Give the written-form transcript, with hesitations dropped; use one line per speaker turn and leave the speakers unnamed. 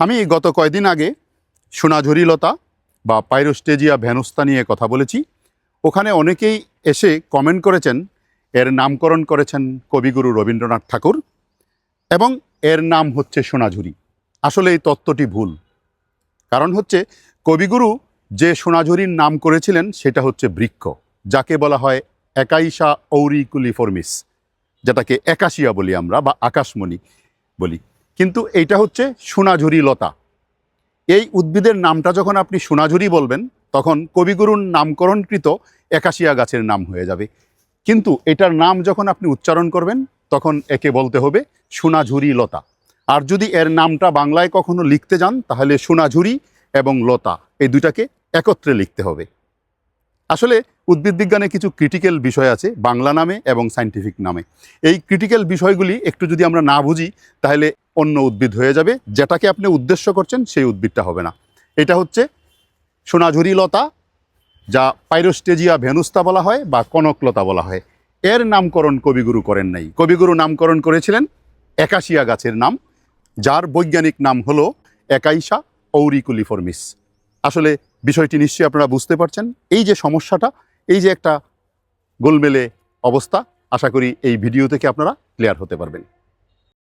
আমি গত কয়েকদিন আগে সোনাঝুরি লতা বা পাইরোস্টেজিয়া ভ্যানোস্তা নিয়ে কথা বলেছি। ওখানে অনেকেই এসে কমেন্ট করেছেন, এর নামকরণ করেছেন কবিগুরু রবীন্দ্রনাথ ঠাকুর এবং এর নাম হচ্ছে সোনাঝুরি। আসলে এই তত্ত্বটি ভুল। কারণ হচ্ছে কবিগুরু যে সোনাঝুরির নাম করেছিলেন সেটা হচ্ছে বৃক্ষ, যাকে বলা হয় একাইশা অউরিকুলিফর্মিস, যেটাকে একাশিয়া বলি আমরা বা আকাশমণি বলি। কিন্তু এইটা হচ্ছে সোনাঝুরি লতা। এই উদ্ভিদের নামটা যখন আপনি সোনাঝুরি বলবেন তখন কবিগুরুর নামকরণকৃত একাশিয়া গাছের নাম হয়ে যাবে। কিন্তু এটার নাম যখন আপনি উচ্চারণ করবেন তখন একে বলতে হবে সোনাঝুরি লতা। আর যদি এর নামটা বাংলায় কখনো লিখতে যান তাহলে সোনাঝুরি এবং লতা এই দুটাকে একত্রে লিখতে হবে। আসলে উদ্ভিদ বিজ্ঞানে কিছু ক্রিটিক্যাল বিষয় আছে বাংলা নামে এবং সায়েন্টিফিক নামে। এই ক্রিটিক্যাল বিষয়গুলি একটু যদি আমরা না বুঝি তাহলে অন্য উদ্ভিদ হয়ে যাবে, যেটাকে আপনি উদ্দেশ্য করছেন সেই উদ্ভিদটা হবে না। এটা হচ্ছে সোনাঝুরি লতা, যা পাইরোস্টেজিয়া ভেনুস্তা বলা হয় বা কনকলতা বলা হয়। এর নামকরণ কবিগুরু করেন নাই। কবিগুরু নামকরণ করেছিলেন একাশিয়া গাছের নাম, যার বৈজ্ঞানিক নাম হলো একাইশা অউরিকুলিফর্মিস। আসলে বিষয়টি নিশ্চয়ই আপনারা বুঝতে পারছেন। এই যে সমস্যাটা, এই যে একটা গোলমেলে অবস্থা, আশা করি এই ভিডিও থেকে আপনারা ক্লিয়ার হতে পারবেন।